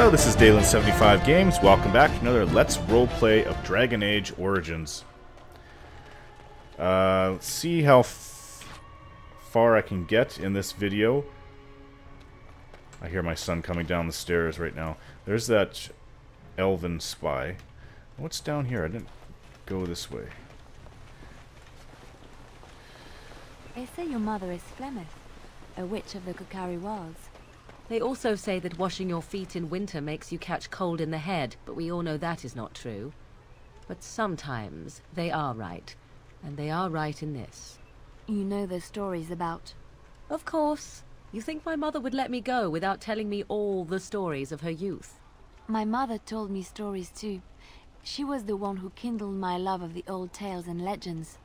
Hello, this is Dalen75 Games. Welcome back to another Let's Roleplay of Dragon Age Origins. Let's see how far I can get in this video. I hear my son coming down the stairs right now. There's that elven spy. What's down here? I didn't go this way. They say your mother is Flemeth, a witch of the Kukari Wilds. They also say that washing your feet in winter makes you catch cold in the head, but we all know that is not true. But sometimes they are right, and they are right in this. You know the stories about... Of course. You think my mother would let me go without telling me all the stories of her youth? My mother told me stories too. She was the one who kindled my love of the old tales and legends.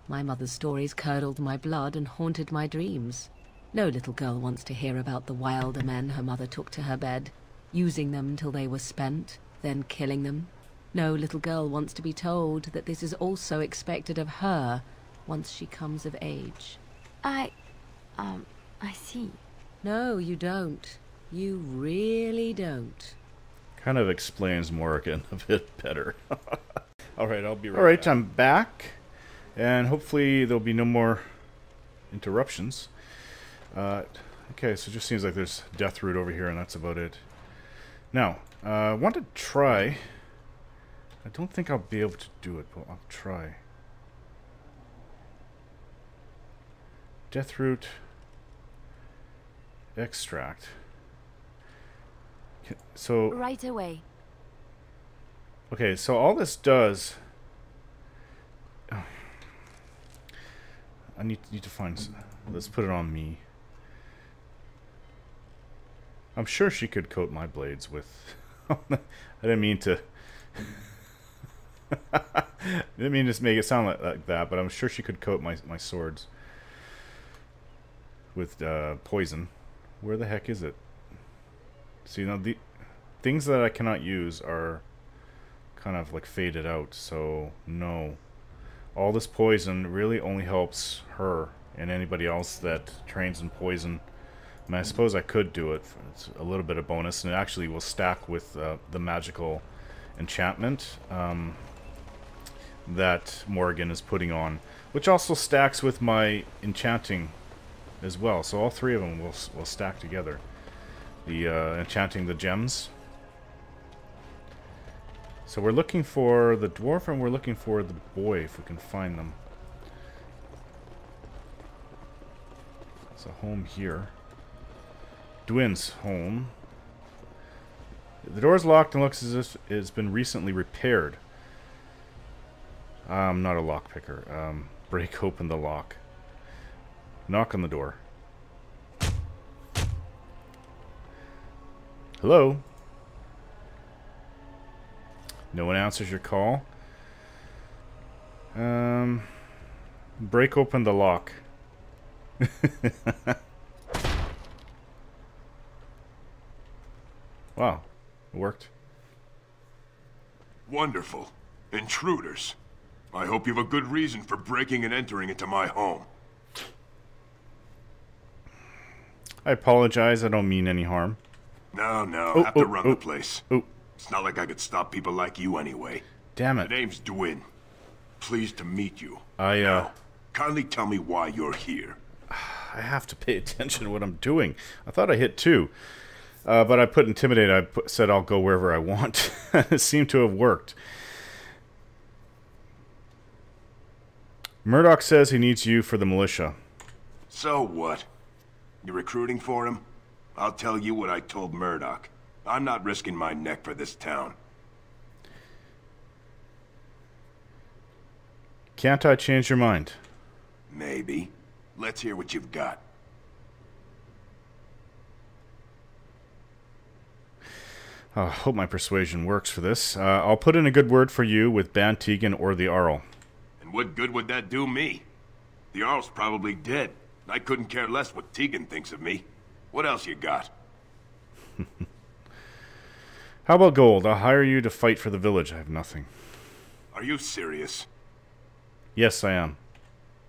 My mother's stories curdled my blood and haunted my dreams. No little girl wants to hear about the wilder men her mother took to her bed, using them till they were spent, then killing them. No little girl wants to be told that this is also expected of her once she comes of age. I see. No, you don't. You really don't. Kind of explains Morrigan a bit better. Alright, I'll be right back. Alright, I'm back. And hopefully there'll be no more interruptions. Okay, so it just seems like there's death root over here, and that's about it. Now, I want to try... I don't think I'll be able to do it, but I'll try. Death root... extract. So... Right away. Okay, so all this does... I need to find... Let's put it on me. I'm sure she could coat my blades with... I didn't mean to... I didn't mean to make it sound like that, but I'm sure she could coat my swords with poison. Where the heck is it? See, now the things that I cannot use are kind of like faded out, so no. All this poison really only helps her and anybody else that trains in poison. I mean, I suppose I could do it. It's a little bit of bonus, and it actually will stack with the magical enchantment that Morrigan is putting on, which also stacks with my enchanting as well. So all three of them will stack together. The enchanting the gems. So we're looking for the dwarf, and we're looking for the boy if we can find them. There's a home here. Dwin's home. The door's locked and looks as if it's been recently repaired. I'm not a lockpicker. Break open the lock. Knock on the door. Hello? No one answers your call. Break open the lock. Wow, it worked. Wonderful. Intruders. I hope you have a good reason for breaking and entering into my home. I apologize, I don't mean any harm. No, I have to run the place. It's not like I could stop people like you anyway. Damn it. My name's Dwin. Pleased to meet you. Now, kindly tell me why you're here. I have to pay attention to what I'm doing. I thought I hit 2. But I put intimidate. I said I'll go wherever I want. It seemed to have worked. Murdoch says he needs you for the militia. So what? You're recruiting for him? I'll tell you what I told Murdoch. I'm not risking my neck for this town. Can't I change your mind? Maybe. Let's hear what you've got. I hope my persuasion works for this. I'll put in a good word for you with Ban Tegan or the Arl. And what good would that do me? The Arl's probably dead. I couldn't care less what Tegan thinks of me. What else you got? How about gold? I'll hire you to fight for the village. I have nothing. Are you serious? Yes, I am.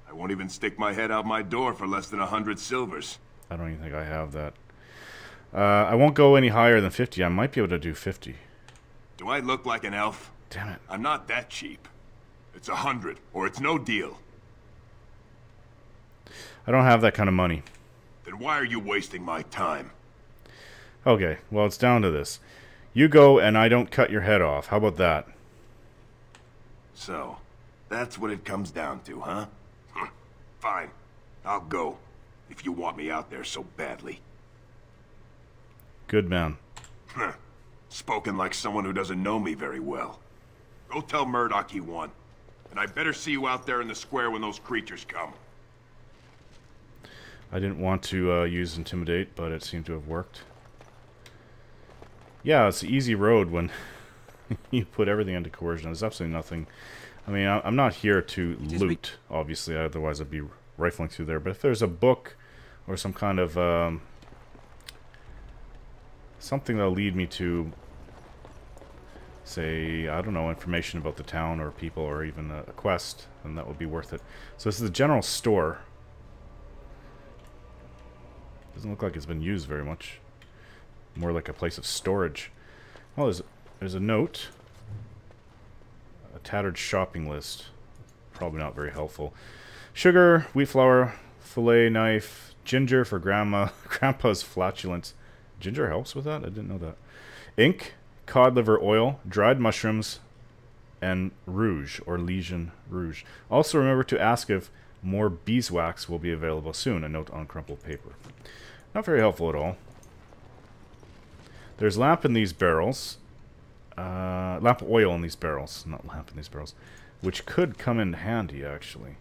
I won't even stick my head out my door for less than 100 silvers. I don't even think I have that. I won't go any higher than 50. I might be able to do 50. Do I look like an elf? Damn it. I'm not that cheap. It's 100, or it's no deal. I don't have that kind of money. Then why are you wasting my time? Okay, well, it's down to this. You go and I don't cut your head off. How about that? So, that's what it comes down to, huh? Fine. I'll go. If you want me out there so badly. Good man. Spoken like someone who doesn't know me very well. Go tell Murdoch he won. And I better see you out there in the square when those creatures come. I didn't want to use Intimidate, but it seemed to have worked. Yeah, it's an easy road when you put everything into coercion. There's absolutely nothing. I mean, I'm not here to loot, obviously, otherwise I'd be rifling through there. But if there's a book or some kind of something that'll lead me to, say, I don't know, information about the town or people or even a quest, then that would be worth it. So this is the general store. Doesn't look like it's been used very much. More like a place of storage. Oh, there's a note. A tattered shopping list. Probably not very helpful. Sugar, wheat flour, fillet knife, ginger for grandpa's flatulence. Ginger helps with that? I didn't know that. Ink, cod liver oil, dried mushrooms, and rouge, or lesion rouge. Also remember to ask if more beeswax will be available soon. A note on crumpled paper. Not very helpful at all. There's lamp in these barrels. Lamp oil in these barrels. Not lamp in these barrels. Which could come in handy, actually.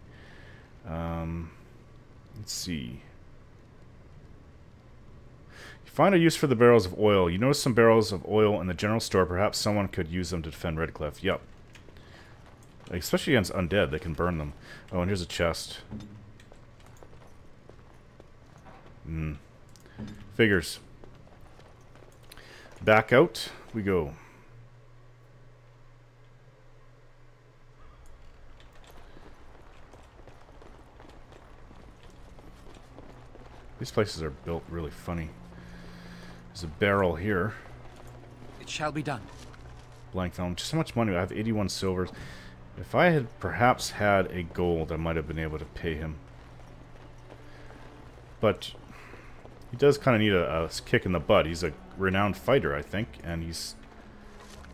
Let's see. You find a use for the barrels of oil. You notice some barrels of oil in the general store. Perhaps someone could use them to defend Redcliffe. Yep. Especially against undead. They can burn them. Oh, and here's a chest. Figures. Back out we go. These places are built really funny. There's a barrel here. It shall be done. Blank film. Just how much money? I have 81 silvers. If I had perhaps had a gold, I might have been able to pay him. But he does kind of need a kick in the butt. He's a renowned fighter, I think, and he's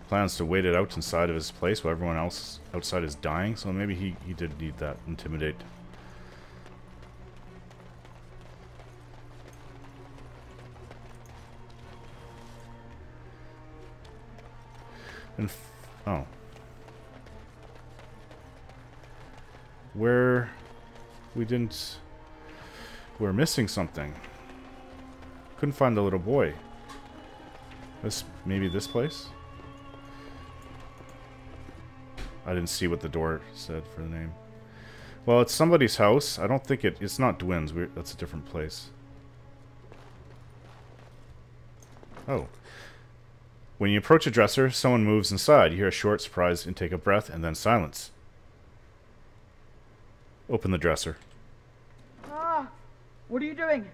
plans to wait it out inside of his place while everyone else outside is dying. So maybe he did need that intimidate. And oh, where we didn't. We're missing something. Couldn't find the little boy. Maybe this place? I didn't see what the door said for the name. Well, it's somebody's house. I don't think it's not Dwin's. That's a different place. Oh. When you approach a dresser, someone moves inside. You hear a short, surprised intake of breath, and then silence. Open the dresser. Ah! What are you doing?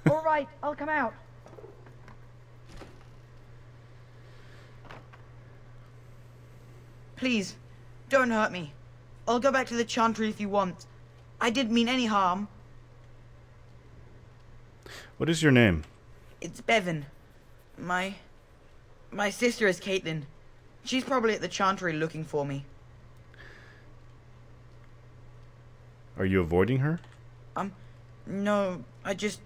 All right, I'll come out. Please, don't hurt me. I'll go back to the Chantry if you want. I didn't mean any harm. What is your name? It's Bevin. My sister is Caitlin. She's probably at the Chantry looking for me. Are you avoiding her? No, I just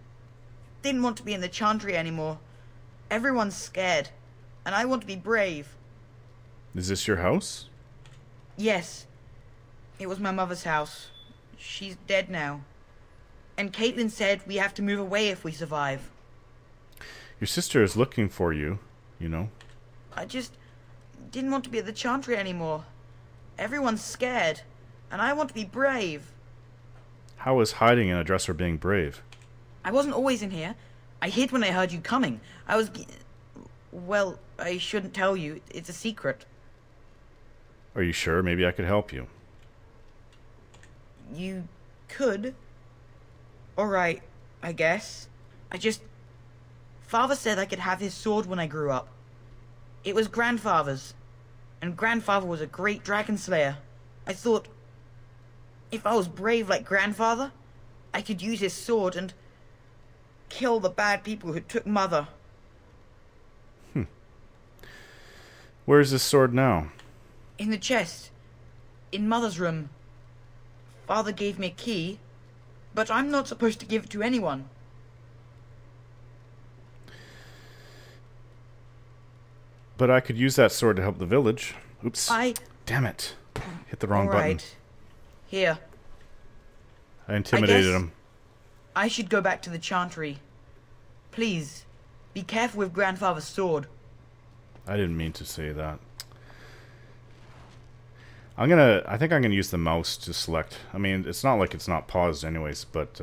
didn't want to be in the Chantry anymore. Everyone's scared, and I want to be brave. Is this your house? Yes. It was my mother's house. She's dead now. And Caitlin said we have to move away if we survive. Your sister is looking for you, you know. I just didn't want to be at the Chantry anymore. Everyone's scared, and I want to be brave. How is hiding in a dresser being brave? I wasn't always in here. I hid when I heard you coming. Well, I shouldn't tell you. It's a secret. Are you sure? Maybe I could help you. You could. Alright, I guess. Father said I could have his sword when I grew up. It was Grandfather's, and Grandfather was a great dragon slayer. I thought, if I was brave like Grandfather, I could use his sword and kill the bad people who took Mother. Where's this sword now? In the chest. In Mother's room. Father gave me a key, but I'm not supposed to give it to anyone. But I could use that sword to help the village. Oops. Damn it. Hit the wrong button. Here. I intimidated him. I should go back to the chantry. Please, be careful with Grandfather's sword. I didn't mean to say that. I think I'm gonna use the mouse to select. I mean, it's not like it's not paused anyways, but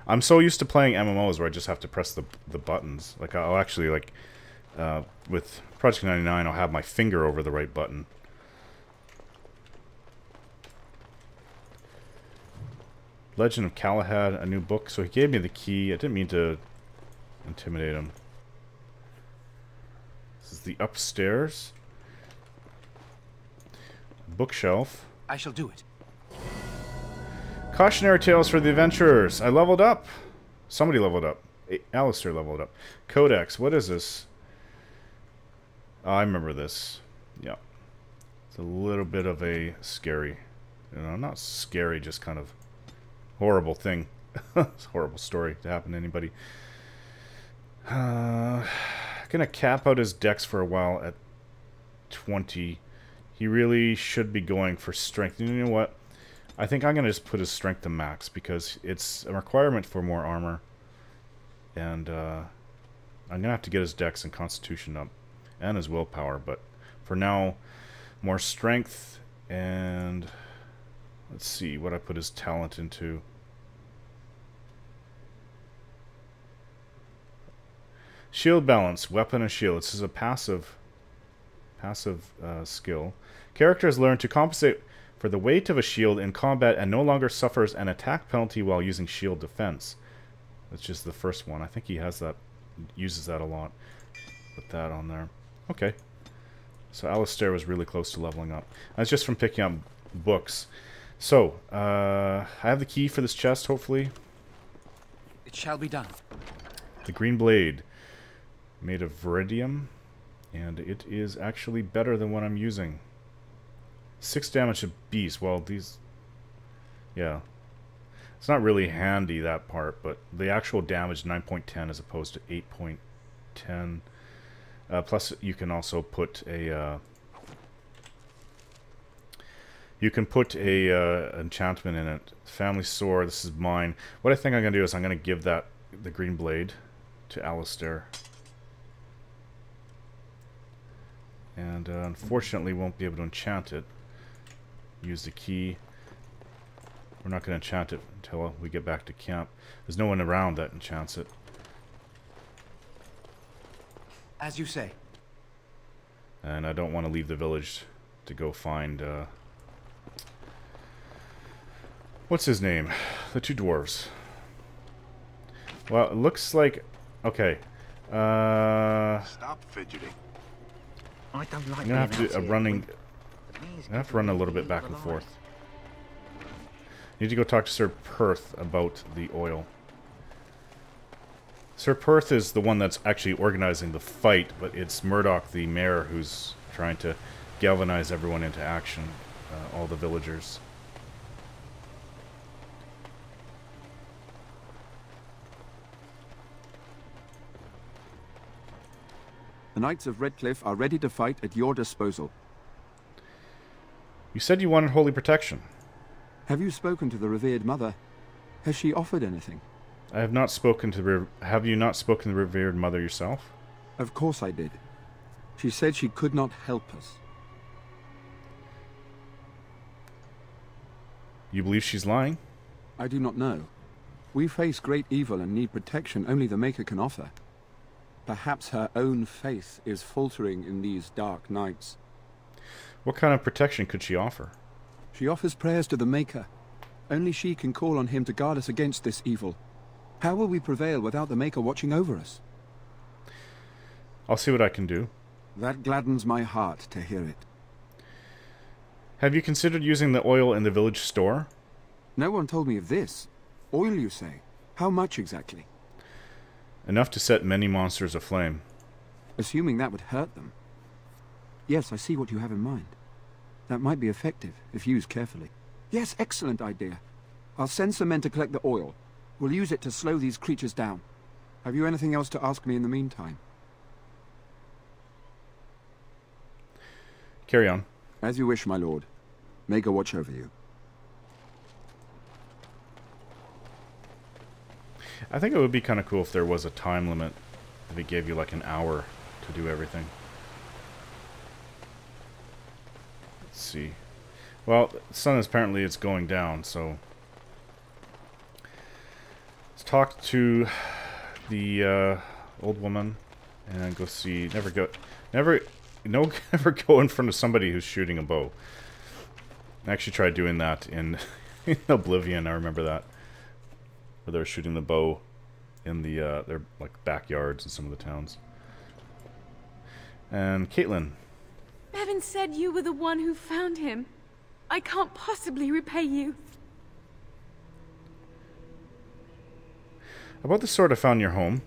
I'm so used to playing MMOs where I just have to press the buttons. Like I'll actually like with Project 99, I'll have my finger over the right button. Legend of Galahad, a new book. So he gave me the key. I didn't mean to intimidate him. This is the upstairs. Bookshelf. I shall do it. Cautionary tales for the adventurers. I leveled up. Somebody leveled up. Alistair leveled up. Codex. What is this? Oh, I remember this. Yeah. It's a little bit of a scary, you know, not scary, just kind of horrible thing. It's a horrible story to happen to anybody. Gonna cap out his dex for a while at 20. He really should be going for strength. You know what? I think I'm gonna just put his strength to max because it's a requirement for more armor. And I'm gonna have to get his dex and constitution up. And his willpower, but for now, more strength, and let's see what I put his talent into. Shield balance, weapon and shield. This is a passive skill. Characters learn to compensate for the weight of a shield in combat and no longer suffers an attack penalty while using shield defense. That's just the first one. I think he has that, uses that a lot. Put that on there. Okay. So Alistair was really close to leveling up. That's just from picking up books. So, I have the key for this chest, hopefully. It shall be done. The green blade. Made of viridium. And it is actually better than what I'm using. 6 damage to beast. Well, these... Yeah. It's not really handy, that part, but the actual damage 9.10 as opposed to 8.10. Plus, you can also put a enchantment in it. Family sword. This is mine. What I think I'm gonna do is I'm gonna give that the green blade to Alistair, and unfortunately, won't be able to enchant it. Use the key. We're not gonna enchant it until we get back to camp. There's no one around that enchants it. As you say. And I don't want to leave the village to go find, what's his name? The 2 dwarves. Well, it looks like... Okay. Stop fidgeting. I don't like I'm gonna have to being out running... here. I have to run a little bit back and forth. Need to go talk to Sir Perth about the oil. Sir Perth is the one that's actually organizing the fight, but it's Murdoch, the mayor, who's trying to galvanize everyone into action, all the villagers. The Knights of Redcliffe are ready to fight at your disposal. You said you wanted holy protection. Have you spoken to the revered mother? Has she offered anything? I have not spoken to the... Have you not spoken to the revered mother yourself? Of course I did. She said she could not help us. You believe she's lying? I do not know. We face great evil and need protection only the Maker can offer. Perhaps her own faith is faltering in these dark nights. What kind of protection could she offer? She offers prayers to the Maker. Only she can call on him to guard us against this evil. How will we prevail without the Maker watching over us? I'll see what I can do. That gladdens my heart to hear it. Have you considered using the oil in the village store? No one told me of this. Oil, you say? How much exactly? Enough to set many monsters aflame. Assuming that would hurt them. Yes, I see what you have in mind. That might be effective, if used carefully. Yes, excellent idea. I'll send some men to collect the oil. We'll use it to slow these creatures down. Have you anything else to ask me in the meantime? Carry on. As you wish, my lord. May God watch over you. I think it would be kind of cool if there was a time limit. If it gave you like an hour to do everything. Let's see. Well, the sun is apparently it's going down, so let's talk to the old woman and go see. Never go in front of somebody who's shooting a bow. I actually tried doing that in Oblivion. I remember that, where they were shooting the bow in the their like backyards in some of the towns. And Caitlin. Bevin said you were the one who found him. I can't possibly repay you. About the sword I found in your home.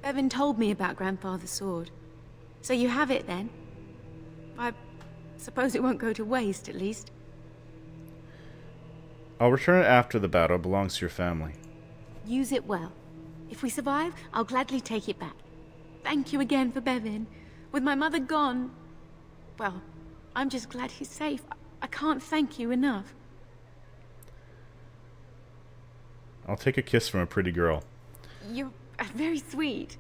Bevin told me about Grandfather's sword. So you have it then? I suppose it won't go to waste, at least. I'll return it after the battle. It belongs to your family. Use it well. If we survive, I'll gladly take it back. Thank you again for Bevin. With my mother gone... well, I'm just glad he's safe. I can't thank you enough. I'll take a kiss from a pretty girl. You're very sweet.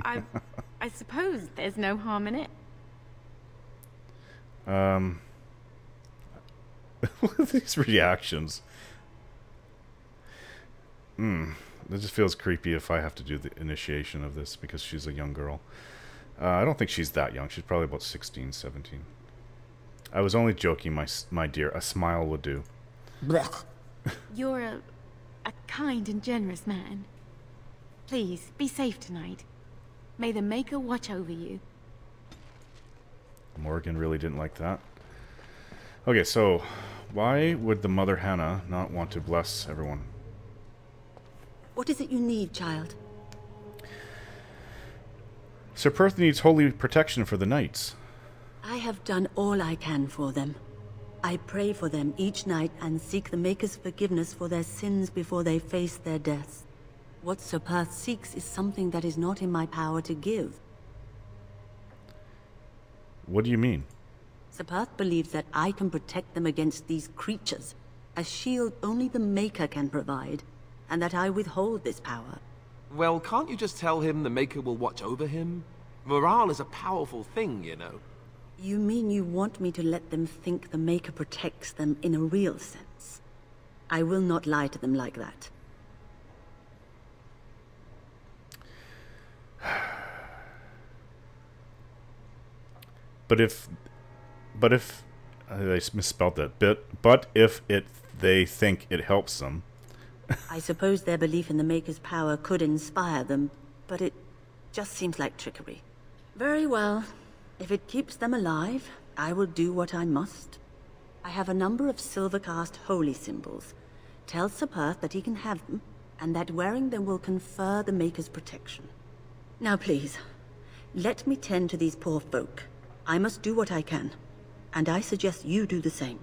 I suppose there's no harm in it. What are these reactions? It just feels creepy if I have to do the initiation of this because she's a young girl. I don't think she's that young. She's probably about 16, 17. I was only joking, my dear. A smile would do. Blech. You're a kind and generous man. Please, be safe tonight. May the Maker watch over you. Morgan really didn't like that. Okay, so why would the Mother Hannah not want to bless everyone? What is it you need, child? Sir Perth needs holy protection for the knights. I have done all I can for them. I pray for them each night and seek the Maker's forgiveness for their sins before they face their deaths. What Sir Perth seeks is something that is not in my power to give. What do you mean? Sir Perth believes that I can protect them against these creatures, a shield only the Maker can provide, and that I withhold this power. Well, can't you just tell him the Maker will watch over him? Morale is a powerful thing, you know. You mean you want me to let them think the Maker protects them in a real sense? I will not lie to them like that. But if they misspelled that bit. But if they think it helps them. I suppose their belief in the Maker's power could inspire them, but it just seems like trickery. Very well. If it keeps them alive, I will do what I must. I have a number of silver-cast holy symbols. Tell Sir Perth that he can have them, and that wearing them will confer the Maker's protection. Now please, let me tend to these poor folk. I must do what I can, and I suggest you do the same.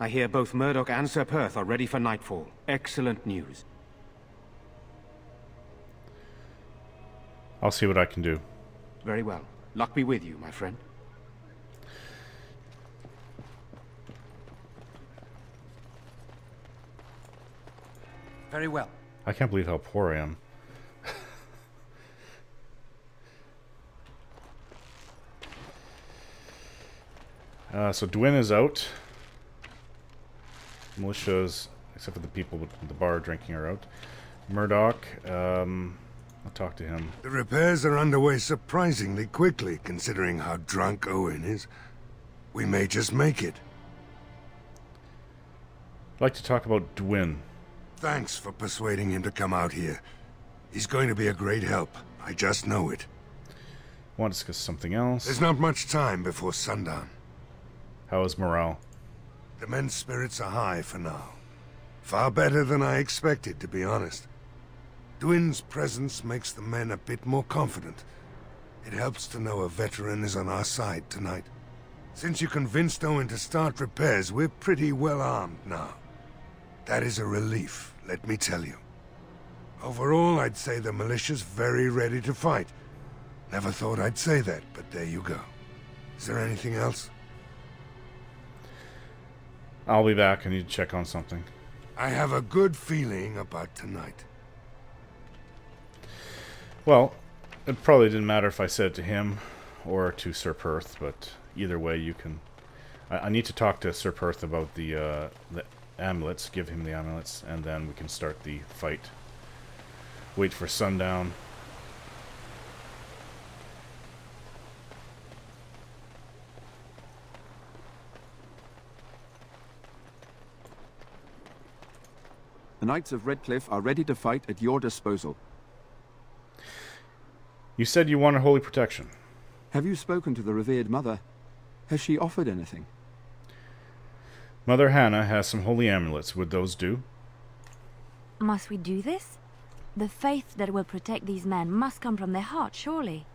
I hear both Murdoch and Sir Perth are ready for nightfall. Excellent news. I'll see what I can do. Very well. Luck be with you, my friend. Very well. I can't believe how poor I am. So Dwin is out. Militias, except for the people with the bar drinking, are out. Murdoch, I'll talk to him. The repairs are underway surprisingly quickly, considering how drunk Owen is. We may just make it. I'd like to talk about Dwin. thanks for persuading him to come out here. He's going to be a great help. I just know it. Want to discuss something else? There's not much time before sundown. How is morale? The men's spirits are high for now. Far better than I expected, to be honest. Dwin's presence makes the men a bit more confident. It helps to know a veteran is on our side tonight. Since you convinced Owen to start repairs, we're pretty well armed now. That is a relief, let me tell you. Overall, I'd say the militia's very ready to fight. Never thought I'd say that, but there you go. Is there anything else? I'll be back. I need to check on something. I have a good feeling about tonight. Well, it probably didn't matter if I said it to him or to Sir Perth, but either way you can... I need to talk to Sir Perth about the amulets, give him the amulets, and then we can start the fight. Wait for sundown. The Knights of Redcliffe are ready to fight at your disposal. You said you wanted holy protection. Have you spoken to the revered mother? Has she offered anything? Mother Hannah has some holy amulets. Would those do? Must we do this? The faith that will protect these men must come from their heart, surely.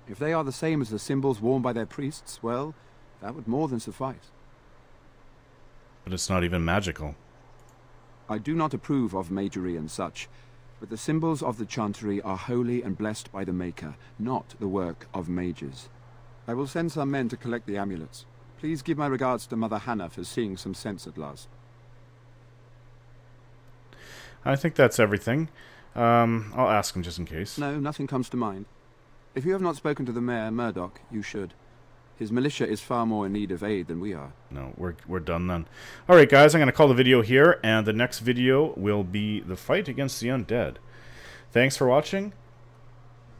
If they are the same as the symbols worn by their priests, well, that would more than suffice. But it's not even magical. I do not approve of magery and such, but the symbols of the Chantry are holy and blessed by the Maker, not the work of mages. I will send some men to collect the amulets. Please give my regards to Mother Hannah for seeing some sense at last. I think that's everything. I'll ask him just in case. No, nothing comes to mind. If you have not spoken to the Mayor, Murdoch, you should. His militia is far more in need of aid than we are. No, we're done then. Alright guys, I'm going to call the video here, and the next video will be the fight against the undead. Thanks for watching.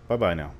Bye-bye now.